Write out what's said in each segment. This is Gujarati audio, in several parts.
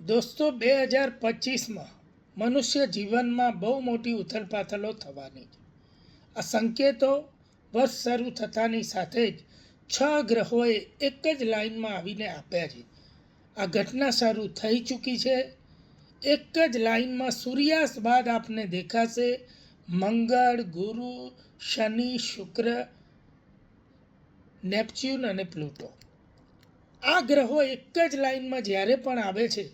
દોસ્તો 2025માં મનુષ્ય જીવનમાં બહુ મોટી ઉથલપાથલો થવાની છે. આ સંકેતો વર્ષ શરૂ થતાની સાથે જ 6 ગ્રહોએ એક જ લાઇનમાં આવીને આપ્યા છે. આ ઘટના શરૂ થઈ ચૂકી છે. એક જ લાઇનમાં સૂર્યાસ્ત બાદ આપને દેખાશે મંગળ, ગુરુ, શનિ, શુક્ર, નેપચ્યુન અને પ્લુટો. આ ગ્રહો એક જ લાઇનમાં જ્યારે પણ આવે છે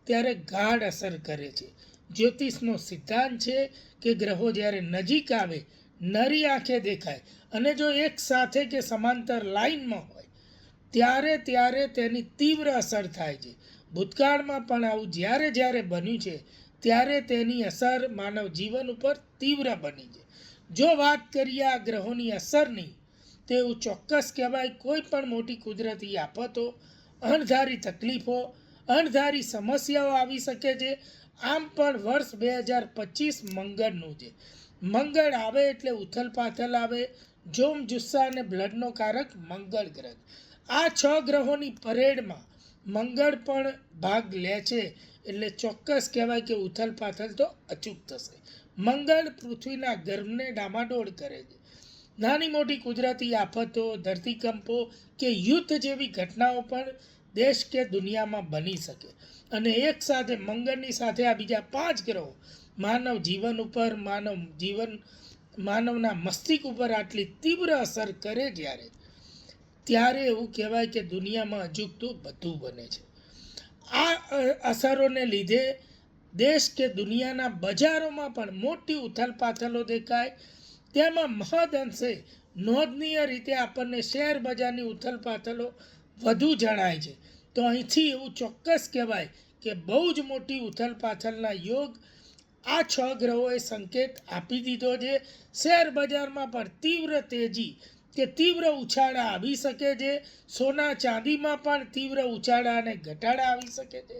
ત્યારે ગાઢ અસર કરે છે. જ્યોતિષનો સિદ્ધાંત છે કે ગ્રહો જ્યારે નજીક આવે, નરી આંખે દેખાય અને જો એક સાથે કે સમાંતર લાઇનમાં હોય ત્યારે તેની તીવ્ર અસર થાય છે. ભૂતકાળમાં પણ આવું જ્યારે જ્યારે બન્યું છે ત્યારે તેની અસર માનવ જીવન ઉપર તીવ્ર બની છે. જો વાત કરીએ આ ગ્રહોની અસરની, તો એવું ચોક્કસ કહેવાય કોઈ પણ મોટી કુદરતી આફતો, અણધારી તકલીફો, અણધારી સમસ્યાઓ આવી શકે છે. આમ પણ વર્ષ 2025 મંગળનું છે. મંગળ આવે એટલે ઉથલપાથલ આવે, જોમ જુસ્સા અને બ્લડનો કારક મંગળ ગ્રહ. આ 6 ગ્રહોની પરેડમાં મંગળ પણ ભાગ લે છે એટલે ચોક્કસ કહેવાય કે ઉથલપાથલ તો અચૂક થશે. મંગળ પૃથ્વીના ગર્ભને ડામાડોળ કરે છે. નાની મોટી કુદરતી આફતો, ધરતીકંપો કે યુદ્ધ જેવી ઘટનાઓ પણ દેશ કે દુનિયામાં બની શકે. અને એક સાથે મંગળની સાથે આ બીજા 5 ગ્રહો માનવ જીવન ઉપર, માનવના મસ્તિષ્ક ઉપર આટલી તીવ્ર અસર કરે ત્યારે એવું કહેવાય કે દુનિયામાં અજુગતું બધું બને છે. આ અસરોને લીધે દેશ કે દુનિયાના બજારોમાં પણ મોટી ઉથલપાથલો દેખાય. તેમાં મહદ અંશે નોંધનીય રીતે આપણને શેર બજારની ઉથલપાથલો વધુ જણાય છે. તો અહીંથી એવું ચોક્કસ કહેવાય કે બહુ જ મોટી ઉથલપાથલના યોગ આ 6 ગ્રહોએ સંકેત આપી દીધો છે. શેર બજારમાં પણ તીવ્ર તેજી કે તીવ્ર ઉછાળા આવી શકે છે. સોના ચાંદીમાં પણ તીવ્ર ઉછાળા અને ઘટાડા આવી શકે છે.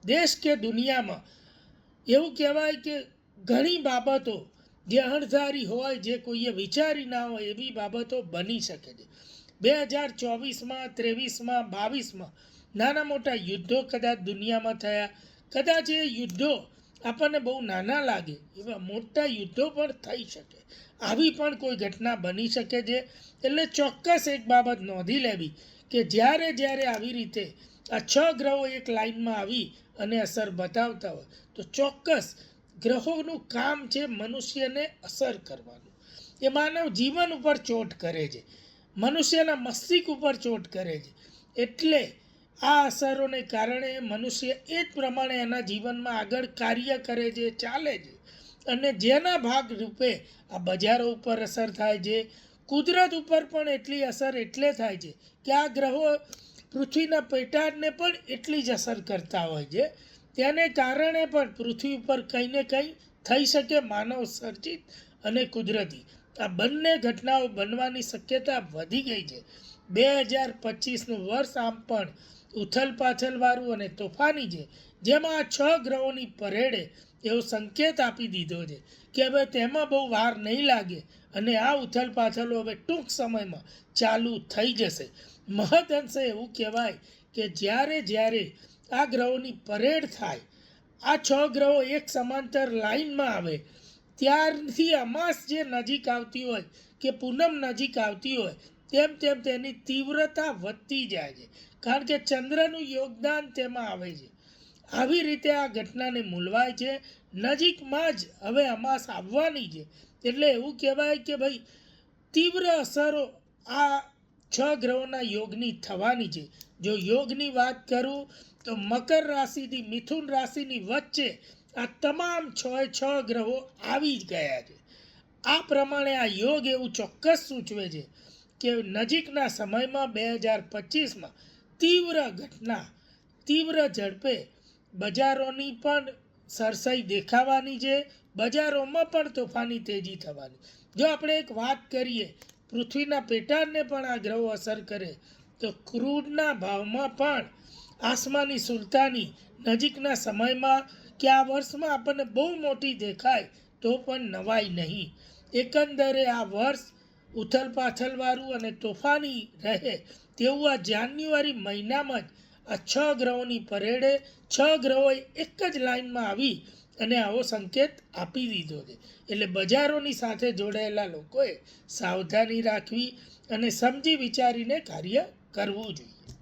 દેશ કે દુનિયામાં એવું કહેવાય કે ઘણી બાબતો જે અણધારી હોય, જે કોઈએ વિચારી ના હોય એવી બાબતો બની શકે છે. 2024માં, 23માં, 22માં નાના મોટા યુદ્ધો કદાચ દુનિયામાં થયા. કદાચ એ યુદ્ધો આપણને બહુ નાના લાગે એવા મોટા યુદ્ધો પણ થઈ શકે. આવી પણ કોઈ ઘટના બની શકે છે. એટલે ચોક્કસ એક બાબત નોંધી લેવી કે જ્યારે આવી રીતે આ 6 ગ્રહો એક લાઇનમાં આવી અને અસર બતાવતા હોય તો ચોક્કસ ગ્રહોનું કામ છે મનુષ્યને અસર કરવાનું. એ માનવ જીવન ઉપર ચોટ કરે છે, મનુષ્યના મસ્તિષ્ક ઉપર ચોટ કરે છે. એટલે આ અસરોને કારણે મનુષ્ય એ જ પ્રમાણે એના જીવનમાં આગળ કાર્ય કરે છે, ચાલે છે. અને જેના ભાગ રૂપે આ બજારો ઉપર અસર થાય છે. કુદરત ઉપર પણ એટલી અસર એટલે થાય છે કે આ ગ્રહો પૃથ્વીના પેટાળને પણ એટલી જ અસર કરતા હોય છે. તેને કારણે પણ પૃથ્વી ઉપર કંઈ ને કંઈ થઈ શકે, માનવ સર્જિત અને કુદરતી. આ બંને ઘટનાઓ બનવાની શક્યતા વધી ગઈ છે. 2025નું વર્ષ આમ પણ ઉથલપાથલવાળું અને તોફાની છે, જેમાં આ 6 ગ્રહોની પરેડે એવો સંકેત આપી દીધો છે કે હવે તેમાં બહુ વાર નહીં લાગે અને આ ઉથલપાથલો હવે ટૂંક સમયમાં ચાલુ થઈ જશે. મહદ અંશે એવું કહેવાય કે જ્યારે આ ગ્રહોની પરેડ થાય, આ 6 ગ્રહો એક સમાંતર લાઇનમાં આવે ત્યારથી અમાસ જે નજીક આવતી હોય કે પૂનમ નજીક આવતી હોય તેમ તેની તીવ્રતા વધતી જાય છે. કારણ કે ચંદ્રનું યોગદાન તેમાં આવે છે. આવી રીતે આ ઘટનાને મૂલવાય છે. નજીકમાં જ હવે અમાસ આવવાની છે. એટલે એવું કહેવાય કે ભાઈ તીવ્ર અસરો આ 6 ગ્રહોના યોગની થવાની છે. જો યોગની વાત કરું તો મકર રાશિથી મિથુન રાશિની વચ્ચે આ તમામ 6 ગ્રહો આવી જ ગયા છે. આ પ્રમાણે આ યોગ એવું ચોક્કસ સૂચવે છે કે નજીકના સમયમાં 2025માં તીવ્ર ઝડપે બજારોની પણ સરસાઈ દેખાવાની છે. બજારોમાં પણ તોફાની તેજી થવાની. જો આપણે એક વાત કરીએ પૃથ્વીના પેટાળને પણ આ ગ્રહો અસર કરે તો ક્રૂડના ભાવમાં પણ આસમાની સુલતાની નજીકના સમયમાં કે આ વર્ષમાં આપણને બહુ મોટી દેખાય તો પણ નવાઈ નહીં. એકંદરે આ વર્ષ ઉથલપાથલવાળું અને તોફાની રહે તેવું આ જાન્યુઆરી મહિનામાં જ આ 6 ગ્રહોની પરેડે 6 ગ્રહોએ એક જ લાઇનમાં આવી અને આવો સંકેત આપી દીધો છે. એટલે બજારોની સાથે જોડાયેલા લોકોએ સાવધાની રાખવી અને સમજી વિચારીને કાર્ય કરવું જોઈએ.